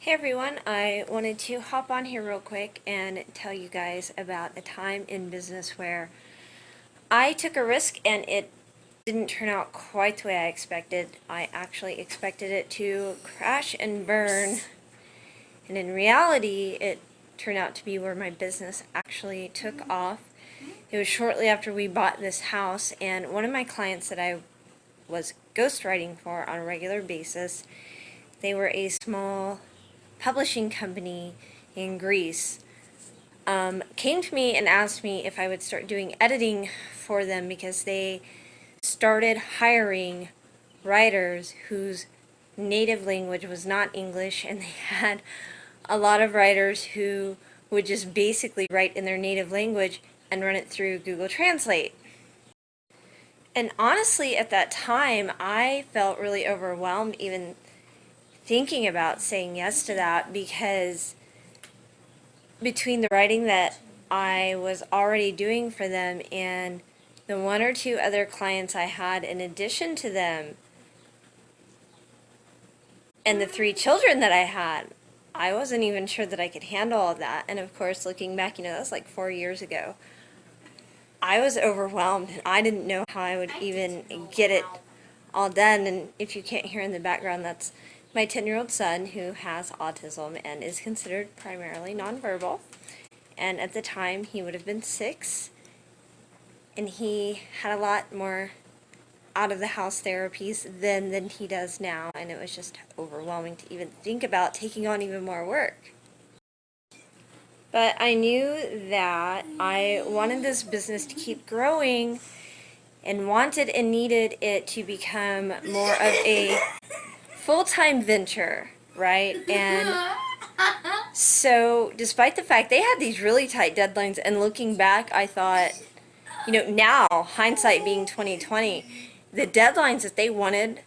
Hey everyone, I wanted to hop on here real quick and tell you guys about a time in business where I took a risk and it didn't turn out quite the way I expected. I actually expected it to crash and burn, and in reality it turned out to be where my business actually took off. It was shortly after we bought this house, and one of my clients that I was ghostwriting for on a regular basis, they were a small publishing company in Greece, came to me and asked me if I would start doing editing for them because they started hiring writers whose native language was not English, and they had a lot of writers who would just basically write in their native language and run it through Google Translate. And honestly, at that time, I felt really overwhelmed even thinking about saying yes to that, because between the writing that I was already doing for them and the one or two other clients I had in addition to them, and the 3 children that I had, I wasn't even sure that I could handle all that. And of course, looking back, that was like 4 years ago. I was overwhelmed and I didn't know how I would even get it all done. And if you can't hear in the background, that's my 10-year-old son who has autism and is considered primarily nonverbal. And at the time, he would have been 6, and he had a lot more out-of-the-house therapies then than he does now, and it was just overwhelming to even think about taking on even more work. But I knew that I wanted this business to keep growing and wanted and needed it to become more of a full-time venture, right? And so despite the fact they had these really tight deadlines, and looking back, I thought, now, hindsight being 2020, the deadlines that they wanted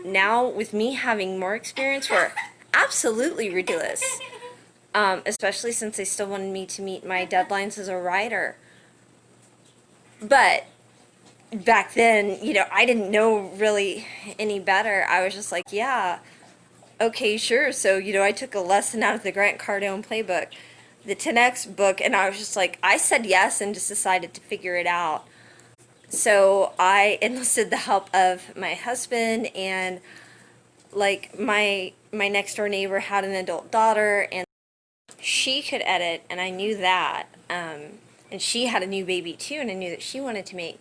now, with me having more experience, were absolutely ridiculous. Especially since they still wanted me to meet my deadlines as a writer. But back then, I didn't know really any better. I was just like, yeah, okay, sure. So, I took a lesson out of the Grant Cardone playbook, the 10X book, and I was just like, I said yes and just decided to figure it out. So I enlisted the help of my husband, and like my next door neighbor had an adult daughter, and she could edit, and I knew that. And she had a new baby too, and I knew that she wanted to make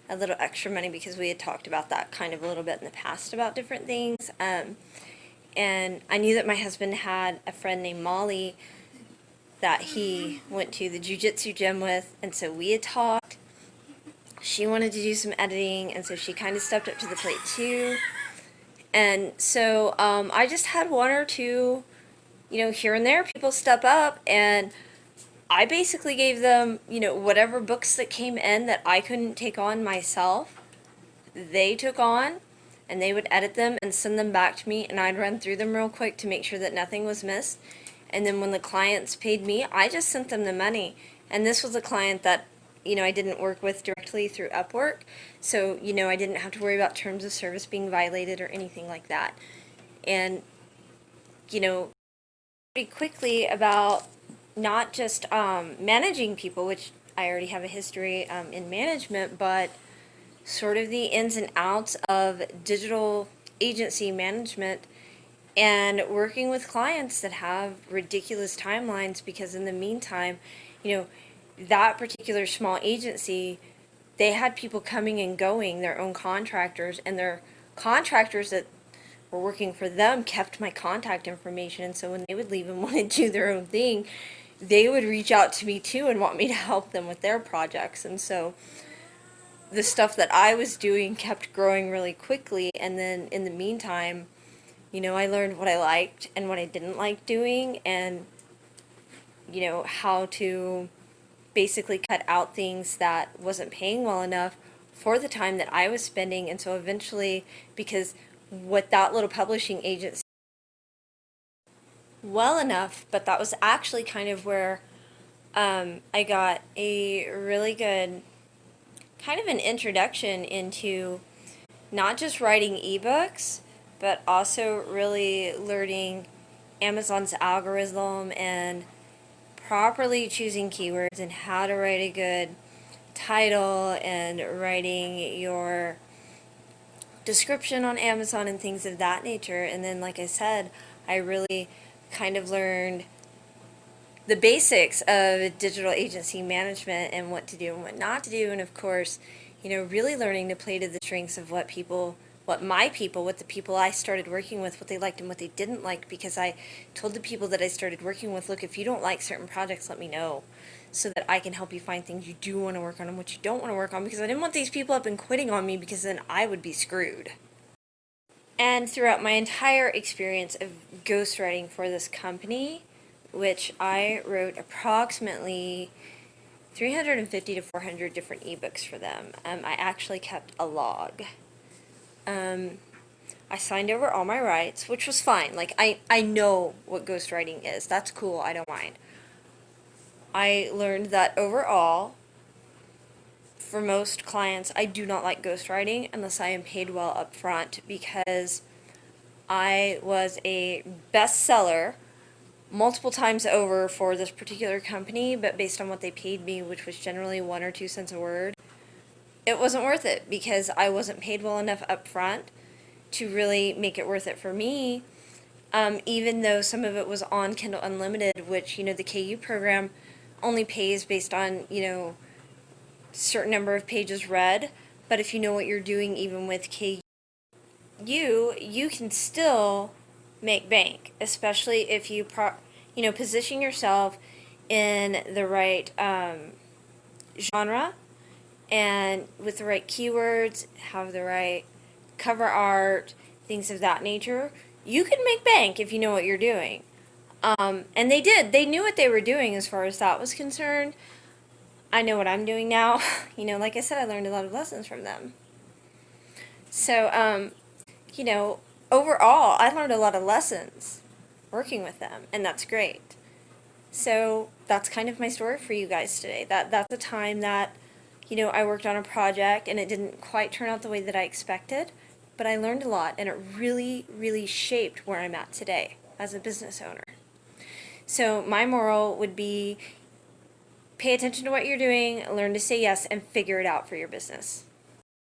a little extra money because we had talked about that kind of a little bit in the past about different things. And I knew that my husband had a friend named Molly that he went to the jiu-jitsu gym with, and so we had talked. She wanted to do some editing, and so she kind of stepped up to the plate too. And so I just had one or two, here and there people step up, and I basically gave them, whatever books that came in that I couldn't take on myself, they took on, and they would edit them and send them back to me, and I'd run through them real quick to make sure that nothing was missed. And then when the clients paid me, I just sent them the money. And this was a client that, I didn't work with directly through Upwork, so, I didn't have to worry about terms of service being violated or anything like that. And, pretty quickly about not just managing people, which I already have a history in management, but sort of the ins and outs of digital agency management and working with clients that have ridiculous timelines, because in the meantime, that particular small agency, they had people coming and going, their own contractors, and their contractors that were working for them kept my contact information. And so when they would leave and want to do their own thing, they would reach out to me too and want me to help them with their projects. And so the stuff that I was doing kept growing really quickly. And then in the meantime, I learned what I liked and what I didn't like doing, and, how to basically cut out things that wasn't paying well enough for the time that I was spending. And so eventually, because with that little publishing agency, well enough, but that was actually kind of where I got a really good kind of an introduction into not just writing ebooks, but also really learning Amazon's algorithm and properly choosing keywords and how to write a good title and writing your description on Amazon and things of that nature. And then, like I said, I really kind of learned the basics of digital agency management and what to do and what not to do. And of course, really learning to play to the strengths of what the people I started working with, what they liked and what they didn't like, because I told the people that I started working with, look, if you don't like certain projects, let me know so that I can help you find things you do want to work on and what you don't want to work on, because I didn't want these people up and quitting on me, because then I would be screwed. And throughout my entire experience of ghostwriting for this company, which I wrote approximately 350 to 400 different ebooks for them, I actually kept a log. I signed over all my rights, which was fine. Like, I know what ghostwriting is. That's cool. I don't mind. I learned that overall, for most clients, I do not like ghostwriting unless I am paid well up front, because I was a bestseller multiple times over for this particular company, but based on what they paid me, which was generally 1 or 2 cents a word, it wasn't worth it because I wasn't paid well enough up front to really make it worth it for me. Even though some of it was on Kindle Unlimited, which, the KU program only pays based on, certain number of pages read. But if you know what you're doing, even with KU, you can still make bank, especially if you position yourself in the right genre and with the right keywords, have the right cover art, things of that nature. You can make bank if you know what you're doing. And they did. They knew what they were doing as far as that was concerned. I know what I'm doing now. Like I said, I learned a lot of lessons from them. So, overall, I learned a lot of lessons working with them, and that's great. So that's kind of my story for you guys today. That's a time that, I worked on a project and it didn't quite turn out the way that I expected, but I learned a lot, and it really, really shaped where I'm at today as a business owner. So my moral would be, pay attention to what you're doing, learn to say yes, and figure it out for your business.